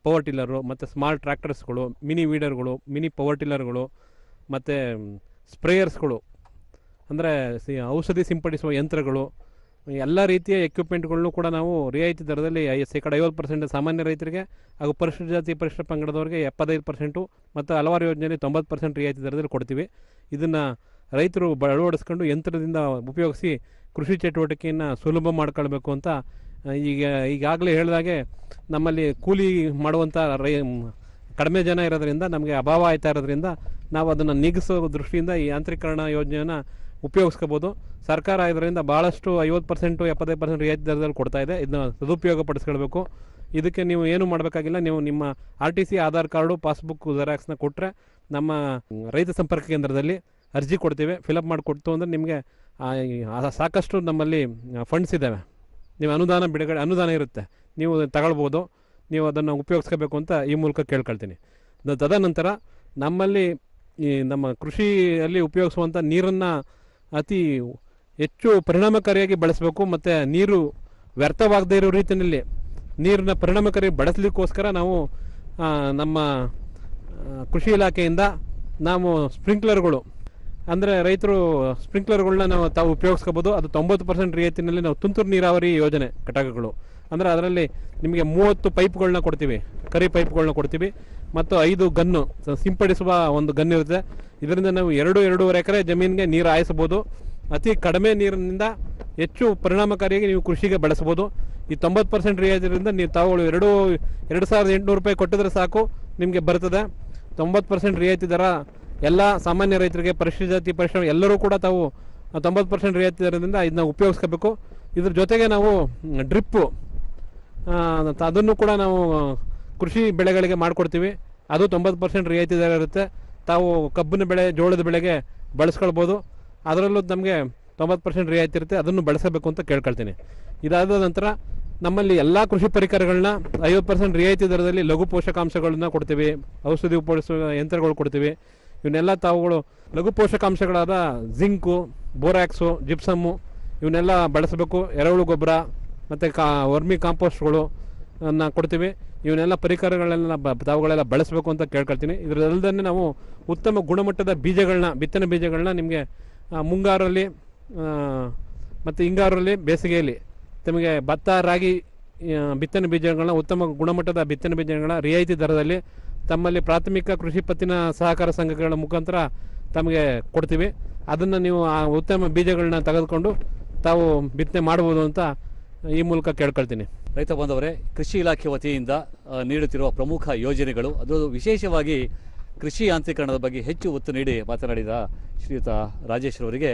ಪವರ್ ಟಿಲ್ಲರು ಮತ್ತು ಸ್ಮಾಲ್ ಟ್ರ್ಯಾಕ್ಟರ್ಸ್ಗಳು, ಮಿನಿ ವೀಡರ್ಗಳು, ಮಿನಿ ಪವರ್ ಟಿಲ್ಲರ್ಗಳು ಮತ್ತು ಸ್ಪ್ರೇಯರ್ಸ್ಗಳು ಅಂದರೆ ಔಷಧಿ ಸಿಂಪಡಿಸುವ ಯಂತ್ರಗಳು, ಎಲ್ಲ ರೀತಿಯ ಎಕ್ವಿಪ್ಮೆಂಟ್ಗಳನ್ನು ಕೂಡ ನಾವು ರಿಯಾಯಿತಿ ದರದಲ್ಲಿ 50% ಸಾಮಾನ್ಯ ರೈತರಿಗೆ ಹಾಗೂ ಪರಿಶಿಷ್ಟ ಜಾತಿ ಪರಿಶಿಷ್ಟ ಪಂಗಡದವರಿಗೆ 75% ಮತ್ತು ಹಲವಾರು ಯೋಜನೆಯಲ್ಲಿ 90% ರಿಯಾಯಿತಿ ದರದಲ್ಲಿ ಕೊಡ್ತೀವಿ. ಇದನ್ನು ರೈತರು ಅಳವಡಿಸ್ಕೊಂಡು ಯಂತ್ರದಿಂದ ಉಪಯೋಗಿಸಿ ಕೃಷಿ ಚಟುವಟಿಕೆಯನ್ನು ಸುಲಭ ಮಾಡ್ಕೊಳ್ಬೇಕು ಅಂತ ಈಗಾಗಲೇ ಹೇಳಿದಾಗೆ ನಮ್ಮಲ್ಲಿ ಕೂಲಿ ಮಾಡುವಂಥ ಕಡಿಮೆ ಜನ ಇರೋದ್ರಿಂದ ನಮಗೆ ಅಭಾವ ಆಯ್ತಾ ಇರೋದ್ರಿಂದ ನಾವು ಅದನ್ನು ನೀಗಿಸೋ ದೃಷ್ಟಿಯಿಂದ ಈ ಯಾಂತ್ರೀಕರಣ ಯೋಜನೆಯನ್ನು ಉಪಯೋಗಿಸ್ಕೋಬೋದು. ಸರ್ಕಾರ ಇದರಿಂದ ಭಾಳಷ್ಟು 50% 75% ರಿಯಾಯಿತಿ ದರದಲ್ಲಿ ಕೊಡ್ತಾ ಇದೆ. ಇದನ್ನ ಸದುಪಯೋಗ ಪಡಿಸ್ಕೊಳ್ಬೇಕು. ಇದಕ್ಕೆ ನೀವು ಏನು ಮಾಡಬೇಕಾಗಿಲ್ಲ, ನೀವು ನಿಮ್ಮ RTC ಆಧಾರ್ ಕಾರ್ಡು ಪಾಸ್ಬುಕ್ ಜೆರಾಕ್ಸ್ನ ಕೊಟ್ಟರೆ ನಮ್ಮ ರೈತ ಸಂಪರ್ಕ ಕೇಂದ್ರದಲ್ಲಿ ಅರ್ಜಿ ಕೊಡ್ತೀವಿ. ಫಿಲಪ್ ಮಾಡಿ ಕೊಡ್ತು ಅಂದರೆ ನಿಮಗೆ ಸಾಕಷ್ಟು ನಮ್ಮಲ್ಲಿ ಫಂಡ್ಸ್ ಇದ್ದಾವೆ. ನೀವು ಅನುದಾನ ಇರುತ್ತೆ, ನೀವು ತಗೊಳ್ಬೋದು. ನೀವು ಅದನ್ನು ಉಪಯೋಗಿಸ್ಕೋಬೇಕು ಅಂತ ಈ ಮೂಲಕ ಕೇಳ್ಕೊಳ್ತೀನಿ. ತದನಂತರ ನಮ್ಮಲ್ಲಿ ಈ ನಮ್ಮ ಕೃಷಿಯಲ್ಲಿ ಉಪಯೋಗಿಸುವಂಥ ನೀರನ್ನು ಅತಿ ಹೆಚ್ಚು ಪರಿಣಾಮಕಾರಿಯಾಗಿ ಬಳಸಬೇಕು ಮತ್ತು ನೀರು ವ್ಯರ್ಥವಾಗದೇ ಇರೋ ರೀತಿಯಲ್ಲಿ ನೀರನ್ನ ಪರಿಣಾಮಕಾರಿ ಬಳಸಲಿಕ್ಕೋಸ್ಕರ ನಾವು ನಮ್ಮ ಕೃಷಿ ಇಲಾಖೆಯಿಂದ ನಾವು ಸ್ಪ್ರಿಂಕ್ಲರ್ಗಳು, ಅಂದರೆ ರೈತರು ಸ್ಪ್ರಿಂಕ್ಲರ್ಗಳನ್ನ ತಾವು ಉಪಯೋಗಿಸ್ಕೋಬೋದು. ಅದು 90% ರಿಯಾಯಿತಿನಲ್ಲಿ ನಾವು ತುಂತುರು ನೀರಾವರಿ ಯೋಜನೆ ಘಟಕಗಳು, ಅಂದರೆ ಅದರಲ್ಲಿ ನಿಮಗೆ 30 ಪೈಪ್ಗಳನ್ನ ಕೊಡ್ತೀವಿ, ಕರಿ ಪೈಪ್ಗಳನ್ನ ಕೊಡ್ತೀವಿ ಮತ್ತು 5 ಗನ್ನು ಸಿಂಪಡಿಸುವ ಒಂದು ಗನ್ ಇರುತ್ತೆ. ಇದರಿಂದ ನಾವು 2-2.5 ಎಕರೆ ಜಮೀನಿಗೆ ನೀರು ಹಾಯಿಸ್ಬೋದು. ಅತಿ ಕಡಿಮೆ ನೀರಿನಿಂದ ಹೆಚ್ಚು ಪರಿಣಾಮಕಾರಿಯಾಗಿ ನೀವು ಕೃಷಿಗೆ ಬಳಸ್ಬೋದು. ಈ 90% ರಿಯಾಯಿತಿಯಿಂದ ನೀವು ತಾವು 2,800 ರೂಪಾಯಿ ಕೊಟ್ಟಿದ್ರೆ ಸಾಕು ನಿಮಗೆ ಬರ್ತದೆ. 90% ರಿಯಾಯಿತಿ ದರ ಎಲ್ಲ ಸಾಮಾನ್ಯ ರೈತರಿಗೆ, ಪರಿಶಿಷ್ಟ ಜಾತಿ ಪರಿಶ್ರಮ ಎಲ್ಲರೂ ಕೂಡ ತಾವು 90% ರಿಯಾಯಿತಿ ದರದಿಂದ ಇದನ್ನ ಉಪಯೋಗಿಸ್ಕೋಬೇಕು. ಇದ್ರ ಜೊತೆಗೆ ನಾವು ಡ್ರಿಪ್ಪು ಅದನ್ನು ಕೂಡ ನಾವು ಕೃಷಿ ಬೆಳೆಗಳಿಗೆ ಮಾಡಿಕೊಡ್ತೀವಿ. ಅದು 90% ರಿಯಾಯಿತಿ ದರ ಇರುತ್ತೆ. ತಾವು ಕಬ್ಬಿನ ಬೆಳೆ, ಜೋಳದ ಬೆಳೆಗೆ ಬಳಸ್ಕೊಳ್ಬೋದು. ಅದರಲ್ಲೂ ನಮಗೆ 90% ರಿಯಾಯಿತಿ ಇರುತ್ತೆ. ಅದನ್ನು ಬಳಸಬೇಕು ಅಂತ ಕೇಳ್ಕೊಳ್ತೀನಿ. ಇದಾದ ನಂತರ ನಮ್ಮಲ್ಲಿ ಎಲ್ಲ ಕೃಷಿ ಪರಿಕರಗಳನ್ನ 50% ರಿಯಾಯಿತಿ ದರದಲ್ಲಿ ಲಘು ಪೋಷಕಾಂಶಗಳನ್ನ ಕೊಡ್ತೀವಿ. ಔಷಧಿ ಉಪಯೋಗಿಸುವ ಯಂತ್ರಗಳು ಕೊಡ್ತೀವಿ. ಇವನ್ನೆಲ್ಲ ತಾವುಗಳು ಲಘು ಪೋಷಕಾಂಶಗಳಾದ ಜಿಂಕು, ಬೋರಾಕ್ಸು, ಜಿಪ್ಸಮ್ಮು ಇವನ್ನೆಲ್ಲ ಬಳಸಬೇಕು. ಎರೆಹುಳು ಗೊಬ್ಬರ ಮತ್ತು ವರ್ಮಿ ಕಾಂಪೋಸ್ಟ್ಗಳು ಅನ್ನ ಕೊಡ್ತೀವಿ. ಇವನ್ನೆಲ್ಲ ಪರಿಕರಗಳನ್ನೆಲ್ಲ ತಾವುಗಳೆಲ್ಲ ಬಳಸಬೇಕು ಅಂತ ಕೇಳ್ಕೊಳ್ತೀನಿ. ಇದರಲ್ಲದೆ ನಾವು ಉತ್ತಮ ಗುಣಮಟ್ಟದ ಬೀಜಗಳನ್ನ, ಬಿತ್ತನೆ ಬೀಜಗಳನ್ನ ನಿಮಗೆ ಮುಂಗಾರಲ್ಲಿ ಮತ್ತು ಹಿಂಗಾರಲ್ಲಿ, ಬೇಸಿಗೆಯಲ್ಲಿ ತಮಗೆ ಭತ್ತ, ರಾಗಿ ಬಿತ್ತನೆ ಬೀಜಗಳನ್ನ, ಉತ್ತಮ ಗುಣಮಟ್ಟದ ಬಿತ್ತನೆ ಬೀಜಗಳನ್ನ ರಿಯಾಯಿತಿ ದರದಲ್ಲಿ ತಮ್ಮಲ್ಲಿ ಪ್ರಾಥಮಿಕ ಕೃಷಿ ಪತ್ತಿನ ಸಹಕಾರ ಸಂಘಗಳ ಮುಖಾಂತರ ತಮಗೆ ಕೊಡ್ತೀವಿ. ಅದನ್ನು ನೀವು ಆ ಉತ್ತಮ ಬೀಜಗಳನ್ನ ತೆಗೆದುಕೊಂಡು ತಾವು ಬಿತ್ತನೆ ಮಾಡ್ಬೋದು ಅಂತ ಈ ಮೂಲಕ ಕೇಳ್ಕೊಳ್ತೀನಿ. ರೈತ ಬಾಂಧವರೇ, ಕೃಷಿ ಇಲಾಖೆ ವತಿಯಿಂದ ನೀಡುತ್ತಿರುವ ಪ್ರಮುಖ ಯೋಜನೆಗಳು, ಅದು ವಿಶೇಷವಾಗಿ ಕೃಷಿ ಯಾಂತ್ರೀಕರಣದ ಬಗ್ಗೆ ಹೆಚ್ಚು ಒತ್ತು ನೀಡಿ ಮಾತನಾಡಿದ ಶ್ರೀಯುತ ರಾಜೇಶ್ ಅವರಿಗೆ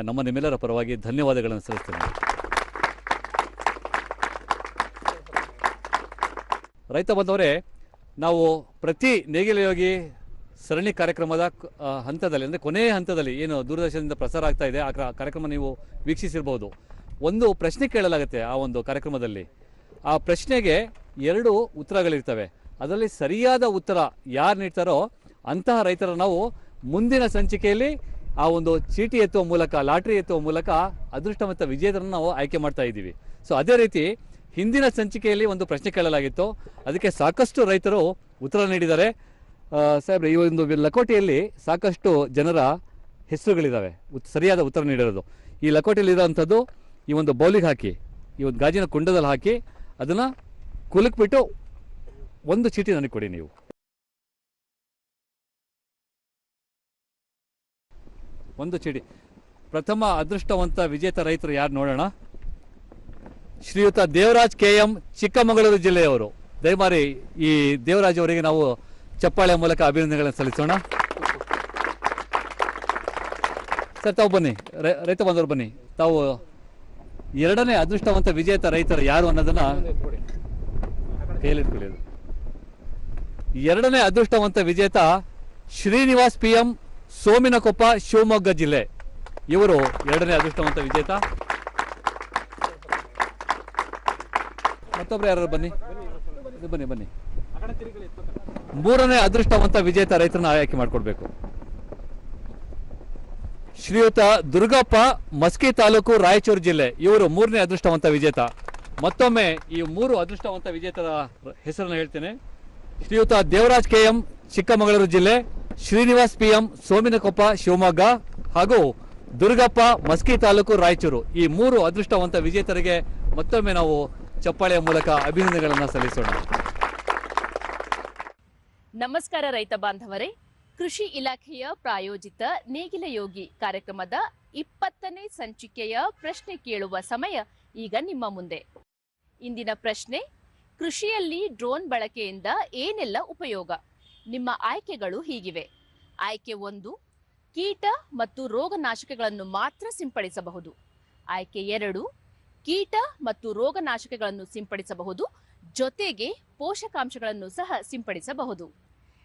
ನಿಮ್ಮೆಲ್ಲರ ಪರವಾಗಿ ಧನ್ಯವಾದಗಳನ್ನು ಸಲ್ಲಿಸ್ತೇನೆ. ರೈತ ಬಾಂಧವರೇ, ನಾವು ಪ್ರತಿ ನೇಗಿಲ ಯೋಗಿ ಸರಣಿ ಕಾರ್ಯಕ್ರಮದ ಹಂತದಲ್ಲಿ, ಅಂದರೆ ಕೊನೆಯ ಹಂತದಲ್ಲಿ ಏನು ದೂರದರ್ಶನದಿಂದ ಪ್ರಸಾರ ಆಗ್ತಾ ಇದೆ, ಆ ಕಾರ್ಯಕ್ರಮ ನೀವು ವೀಕ್ಷಿಸಿರ್ಬೋದು. ಒಂದು ಪ್ರಶ್ನೆ ಕೇಳಲಾಗುತ್ತೆ ಆ ಒಂದು ಕಾರ್ಯಕ್ರಮದಲ್ಲಿ. ಆ ಪ್ರಶ್ನೆಗೆ 2 ಉತ್ತರಗಳಿರ್ತವೆ. ಅದರಲ್ಲಿ ಸರಿಯಾದ ಉತ್ತರ ಯಾರು ನೀಡ್ತಾರೋ ಅಂತಹ ರೈತರ ನಾವು ಮುಂದಿನ ಸಂಚಿಕೆಯಲ್ಲಿ ಆ ಒಂದು ಚೀಟಿ ಎತ್ತುವ ಮೂಲಕ, ಲಾಟ್ರಿ ಎತ್ತುವ ಮೂಲಕ ಅದೃಷ್ಟವಂತ ವಿಜೇತರನ್ನು ನಾವು ಆಯ್ಕೆ ಮಾಡ್ತಾ ಇದ್ದೀವಿ. ಸೊ ಅದೇ ರೀತಿ ಹಿಂದಿನ ಸಂಚಿಕೆಯಲ್ಲಿ ಒಂದು ಪ್ರಶ್ನೆ ಕೇಳಲಾಗಿತ್ತು, ಅದಕ್ಕೆ ಸಾಕಷ್ಟು ರೈತರು ಉತ್ತರ ನೀಡಿದ್ದಾರೆ. ಸಾಹೇಬ್ರೆ, ಈ ಒಂದು ಲಕೋಟೆಯಲ್ಲಿ ಸಾಕಷ್ಟು ಜನರ ಹೆಸರುಗಳಿದ್ದಾವೆ ಸರಿಯಾದ ಉತ್ತರ ನೀಡಿರೋದು. ಈ ಲಕೋಟೆಯಲ್ಲಿರೋವಂಥದ್ದು ಈ ಒಂದು ಬೌಲಿಗೆ ಹಾಕಿ, ಈ ಒಂದು ಗಾಜಿನ ಕುಂಡದಲ್ಲಿ ಹಾಕಿ ಅದನ್ನು ಕುಲುಕ್ಬಿಟ್ಟು ಒಂದು ಚೀಟಿ ನನಗೆ ಕೊಡಿ ನೀವು. ಒಂದು ಚೀಟಿ. ಪ್ರಥಮ ಅದೃಷ್ಟವಂತ ವಿಜೇತ ರೈತರು ಯಾರು ನೋಡೋಣ. ಶ್ರೀಯುತ ದೇವರಾಜ್ KM, ಚಿಕ್ಕಮಗಳೂರು ಜಿಲ್ಲೆಯವರು. ದಯಮಾಡಿ ಈ ದೇವರಾಜ್ ಅವರಿಗೆ ನಾವು ಚಪ್ಪಾಳೆ ಮೂಲಕ ಅಭಿನಂದನೆಗಳನ್ನು ಸಲ್ಲಿಸೋಣ. ಸರ್, ತಾವು ಬನ್ನಿ, ರೈತ ಬಂದವರು ಬನ್ನಿ. ತಾವು 2ನೇ ಅದೃಷ್ಟವಂತ ವಿಜೇತ ರೈತರು ಯಾರು ಅನ್ನೋದನ್ನ ಕೈಯಲ್ಲಿಟ್ಕೊಳ್ಳಿ. 2ನೇ ಅದೃಷ್ಟವಂತ ವಿಜೇತ ಶ್ರೀನಿವಾಸ್ PM, ಸೋಮಿನಕೊಪ್ಪ, ಶಿವಮೊಗ್ಗ ಜಿಲ್ಲೆ. ಇವರು 2ನೇ ಅದೃಷ್ಟವಂತ ವಿಜೇತ. ಮತ್ತೊಬ್ರು ಯಾರು ಬನ್ನಿ, ಬನ್ನಿ ಬನ್ನಿ. 3ನೇ ಅದೃಷ್ಟವಂತ ವಿಜೇತ ರೈತರನ್ನ ಆಯ್ಕೆ ಮಾಡಿಕೊಡ್ಬೇಕು. ಶ್ರೀಯುತ ದುರ್ಗಪ್ಪ, ಮಸ್ಕಿ ತಾಲೂಕು, ರಾಯಚೂರು ಜಿಲ್ಲೆ. ಇವರು 3ನೇ ಅದೃಷ್ಟವಂತ ವಿಜೇತ. ಮತ್ತೊಮ್ಮೆ ಈ 3 ಅದೃಷ್ಟವಂತ ವಿಜೇತರ ಹೆಸರನ್ನು ಹೇಳ್ತೇನೆ. ಶ್ರೀಯುತ ದೇವರಾಜ್ KM, ಚಿಕ್ಕಮಗಳೂರು ಜಿಲ್ಲೆ, ಶ್ರೀನಿವಾಸ್ PM, ಸೋಮಿನಕೊಪ್ಪ, ಶಿವಮೊಗ್ಗ, ಹಾಗೂ ದುರ್ಗಪ್ಪ, ಮಸ್ಕಿ ತಾಲೂಕು, ರಾಯಚೂರು. ಈ 3 ಅದೃಷ್ಟವಂತ ವಿಜೇತರಿಗೆ ಮತ್ತೊಮ್ಮೆ ನಾವು ಚಪ್ಪಾಳೆಯ ಮೂಲಕ ಅಭಿನಂದನೆಗಳನ್ನು ಸಲ್ಲಿಸೋಣ. ನಮಸ್ಕಾರ ರೈತ ಬಾಂಧವರೇ, ಕೃಷಿ ಇಲಾಖೆಯ ಪ್ರಾಯೋಜಿತ ನೇಗಿಲ ಯೋಗಿ ಕಾರ್ಯಕ್ರಮದ 20ನೇ ಸಂಚಿಕೆಯ ಪ್ರಶ್ನೆ ಕೇಳುವ ಸಮಯ ಈಗ ನಿಮ್ಮ ಮುಂದೆ. ಇಂದಿನ ಪ್ರಶ್ನೆ: ಕೃಷಿಯಲ್ಲಿ ಡ್ರೋನ್ ಬಳಕೆಯಿಂದ ಏನೆಲ್ಲ ಉಪಯೋಗ? ನಿಮ್ಮ ಆಯ್ಕೆಗಳು ಹೀಗಿವೆ. ಆಯ್ಕೆ 1, ಕೀಟ ಮತ್ತು ರೋಗನಾಶಕಗಳನ್ನು ಮಾತ್ರ ಸಿಂಪಡಿಸಬಹುದು. ಆಯ್ಕೆ 2, ಕೀಟ ಮತ್ತು ರೋಗನಾಶಕಗಳನ್ನು ಸಿಂಪಡಿಸಬಹುದು, ಜೊತೆಗೆ ಪೋಷಕಾಂಶಗಳನ್ನು ಸಹ ಸಿಂಪಡಿಸಬಹುದು.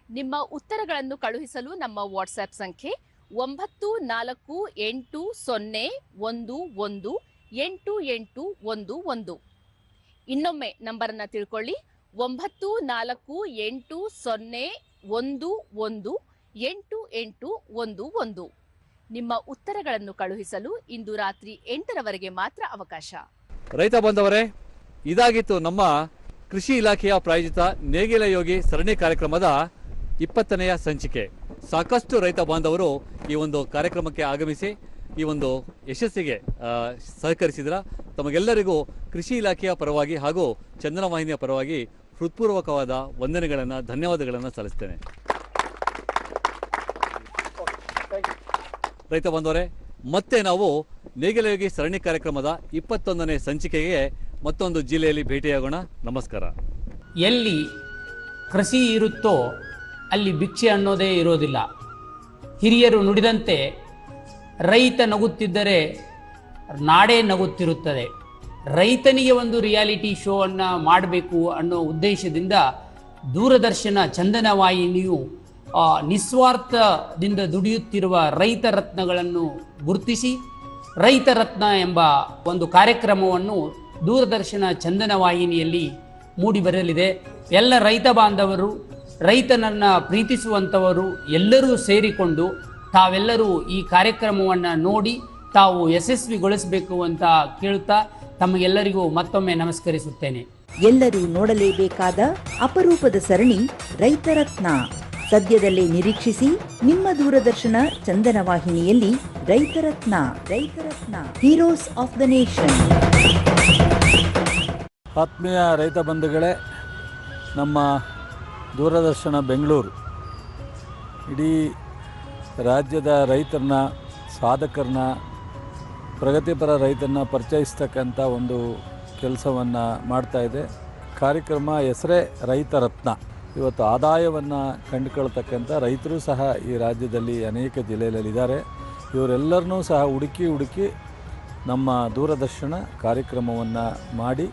ನಿಮ್ಮ ಉತ್ತರಗಳನ್ನು ಕಳುಹಿಸಲು ನಮ್ಮ ವಾಟ್ಸ್ಆ್ಯಪ್ ಸಂಖ್ಯೆ 9480118811. ಇನ್ನೊಮ್ಮೆ ನಂಬರನ್ನು ತಿಳ್ಕೊಳ್ಳಿ, 9480118811. ನಿಮ್ಮ ಉತ್ತರಗಳನ್ನು ಕಳುಹಿಸಲು ಇಂದು ರಾತ್ರಿ 8ರವರೆಗೆ ಮಾತ್ರ ಅವಕಾಶ. ರೈತ ಬಂದವರೇ, ಇದಾಗಿತ್ತು ನಮ್ಮ ಕೃಷಿ ಇಲಾಖೆಯ ಪ್ರಾಯೋಜಿತ ನೇಗಿಲ ಯೋಗಿ ಸರಣಿ ಕಾರ್ಯಕ್ರಮದ 20ನೆಯ ಸಂಚಿಕೆ. ಸಾಕಷ್ಟು ರೈತ ಬಾಂಧವರು ಈ ಒಂದು ಕಾರ್ಯಕ್ರಮಕ್ಕೆ ಆಗಮಿಸಿ ಈ ಒಂದು ಯಶಸ್ಸಿಗೆ ಸಹಕರಿಸಿದ್ರ. ತಮಗೆಲ್ಲರಿಗೂ ಕೃಷಿ ಇಲಾಖೆಯ ಪರವಾಗಿ ಹಾಗೂ ಚಂದನ ವಾಹಿನಿಯ ಪರವಾಗಿ ಹೃತ್ಪೂರ್ವಕವಾದ ವಂದನೆಗಳನ್ನು, ಧನ್ಯವಾದಗಳನ್ನು ಸಲ್ಲಿಸ್ತೇನೆ. ರೈತ ಬಾಂಧವರೇ, ಮತ್ತೆ ನಾವು ನೇಗಿಲ ಯೋಗಿ ಸರಣಿ ಕಾರ್ಯಕ್ರಮದ 21ನೇ ಸಂಚಿಕೆಗೆ ಮತ್ತೊಂದು ಜಿಲ್ಲೆಯಲ್ಲಿ ಭೇಟಿಯಾಗೋಣ. ನಮಸ್ಕಾರ. ಎಲ್ಲಿ ಕೃಷಿ ಇರುತ್ತೋ ಅಲ್ಲಿ ಭಿಕ್ಷೆ ಅನ್ನೋದೇ ಇರೋದಿಲ್ಲ. ಹಿರಿಯರು ನುಡಿದಂತೆ ರೈತ ನಗುತ್ತಿದ್ದರೆ ನಾಡೇ ನಗುತ್ತಿರುತ್ತದೆ. ರೈತನಿಗೆ ಒಂದು ರಿಯಾಲಿಟಿ ಶೋ ಅನ್ನು ಮಾಡಬೇಕು ಅನ್ನೋ ಉದ್ದೇಶದಿಂದ ದೂರದರ್ಶನ ಚಂದನ ವಾಹಿನಿಯು ನಿಸ್ವಾರ್ಥದಿಂದ ದುಡಿಯುತ್ತಿರುವ ರೈತ ರತ್ನಗಳನ್ನು ಗುರುತಿಸಿ ರೈತ ರತ್ನ ಎಂಬ ಒಂದು ಕಾರ್ಯಕ್ರಮವನ್ನು ದೂರದರ್ಶನ ಚಂದನ ವಾಹಿನಿಯಲ್ಲಿ ಮೂಡಿಬರಲಿದೆ. ಎಲ್ಲ ರೈತ ಬಾಂಧವರು, ರೈತನನ್ನು ಪ್ರೀತಿಸುವಂಥವರು ಎಲ್ಲರೂ ಸೇರಿಕೊಂಡು ತಾವೆಲ್ಲರೂ ಈ ಕಾರ್ಯಕ್ರಮವನ್ನು ನೋಡಿ ತಾವು ಯಶಸ್ವಿಗೊಳಿಸಬೇಕು ಅಂತ ಕೇಳುತ್ತಾ ತಮಗೆಲ್ಲರಿಗೂ ಮತ್ತೊಮ್ಮೆ ನಮಸ್ಕರಿಸುತ್ತೇನೆ. ಎಲ್ಲರೂ ನೋಡಲೇಬೇಕಾದ ಅಪರೂಪದ ಸರಣಿ ರೈತರತ್ನ. ಸದ್ಯದಲ್ಲೇ ನಿರೀಕ್ಷಿಸಿ ನಿಮ್ಮ ದೂರದರ್ಶನ ಚಂದನ ವಾಹಿನಿಯಲ್ಲಿ Raitharatna. Heroes of the nation. ಆತ್ಮೀಯ ರೈತ ಬಂಧುಗಳೇ, ನಮ್ಮ ದೂರದರ್ಶನ ಬೆಂಗಳೂರು ಇಡೀ ರಾಜ್ಯದ ರೈತರನ್ನ, ಸಾಧಕರನ್ನ, ಪ್ರಗತಿಪರ ರೈತರನ್ನ ಪರಿಚಯಿಸ್ತಕ್ಕಂಥ ಒಂದು ಕೆಲಸವನ್ನು ಮಾಡ್ತಾಯಿದೆ. ಕಾರ್ಯಕ್ರಮ ಹೆಸರೇ ರೈತರತ್ನ. ಇವತ್ತು ಆದಾಯವನ್ನು ಕಂಡುಕೊಳ್ತಕ್ಕಂಥ ರೈತರು ಸಹ ಈ ರಾಜ್ಯದಲ್ಲಿ ಅನೇಕ ಜಿಲ್ಲೆಯಲ್ಲಿದ್ದಾರೆ. ಇವರೆಲ್ಲರನ್ನೂ ಸಹ ಹುಡುಕಿ ನಮ್ಮ ದೂರದರ್ಶನ ಕಾರ್ಯಕ್ರಮವನ್ನು ಮಾಡಿ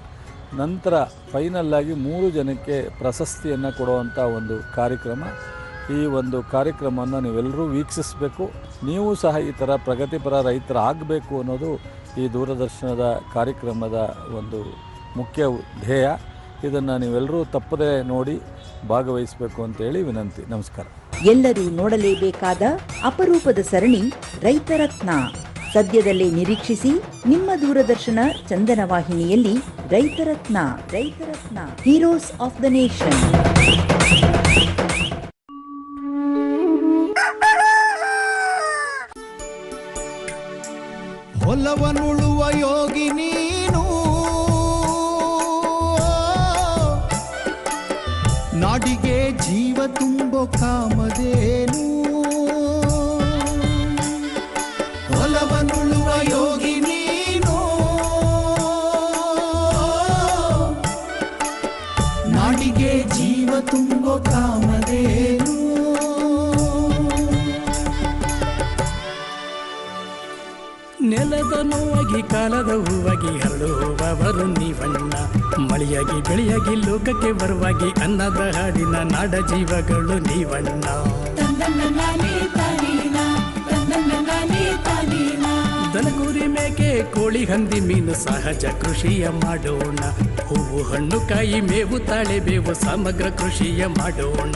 ನಂತರ ಫೈನಲ್ಲಾಗಿ 3 ಜನಕ್ಕೆ ಪ್ರಶಸ್ತಿಯನ್ನು ಕೊಡುವಂಥ ಒಂದು ಕಾರ್ಯಕ್ರಮ. ಈ ಒಂದು ಕಾರ್ಯಕ್ರಮವನ್ನು ನೀವೆಲ್ಲರೂ ವೀಕ್ಷಿಸಬೇಕು. ನೀವು ಸಹ ಈ ಥರ ಪ್ರಗತಿಪರ ರೈತರಾಗಬೇಕು ಅನ್ನೋದು ಈ ದೂರದರ್ಶನದ ಕಾರ್ಯಕ್ರಮದ ಒಂದು ಮುಖ್ಯ ಧ್ಯೇಯ. ಇದನ್ನು ನೀವೆಲ್ಲರೂ ತಪ್ಪದೇ ನೋಡಿ ಭಾಗವಹಿಸಬೇಕು ಅಂತೇಳಿ ವಿನಂತಿ. ನಮಸ್ಕಾರ. ಎಲ್ಲರೂ ನೋಡಲೇಬೇಕಾದ ಅಪರೂಪದ ಸರಣಿ ರೈತರತ್ನ. ಸದ್ಯದಲ್ಲೇ ನಿರೀಕ್ಷಿಸಿ ನಿಮ್ಮ ದೂರದರ್ಶನ ಚಂದನ ವಾಹಿನಿಯಲ್ಲಿ Raitharatna. Heroes of the nation. ಹೊಲವನುಳುವ ಯೋಗಿ ನೀನು, ನಾಡಿಗೆ ಜೀವ ತುಂಬೋ ಕಾಮಧೇನು. ಹೊಲವನುಳುವ ಯೋಗಿ ನೀನು, ನಾಡಿಗೆ ಜೀವ ತುಂಬೋ ಕಾಮಧೇನು. ನೆಲದ ನೋವಾಗಿ ಕಾಲದ ಹೂವಾಗಿ ಹರಡುವವರು ನೀವಣ್ಣ, ಮಳೆಯಾಗಿ ಬೆಳೆಯಾಗಿ ಲೋಕಕ್ಕೆ ಬರುವಾಗಿ ಅನ್ನದ ಹಾಡಿನ ನಾಡ ಜೀವಗಳು ನೀವಣ್ಣ. ದನಗುರಿ ಮೇಕೆ ಕೋಳಿ ಹಂದಿ ಮೀನು ಸಹಜ ಕೃಷಿಯ ಮಾಡೋಣ. ಹೂವು ಹಣ್ಣು ಕಾಯಿ ಮೇವು ತಾಳೆ ಬೇವು ಸಮಗ್ರ ಕೃಷಿಯ ಮಾಡೋಣ.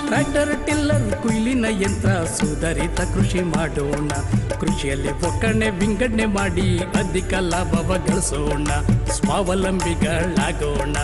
ಟ್ರ್ಯಾಕ್ಟರ್ ಟಿಲ್ಲರ್ ಕುಯ್ಲಿನ ಯಂತ್ರ ಸುಧಾರಿತ ಕೃಷಿ ಮಾಡೋಣ. ಕೃಷಿಯಲ್ಲಿ ಒಕ್ಕಣೆ ವಿಂಗಡಣೆ ಮಾಡಿ ಅಧಿಕ ಲಾಭವ ಗಳಿಸೋಣ. ಸ್ವಾವಲಂಬಿಗಳಾಗೋಣ.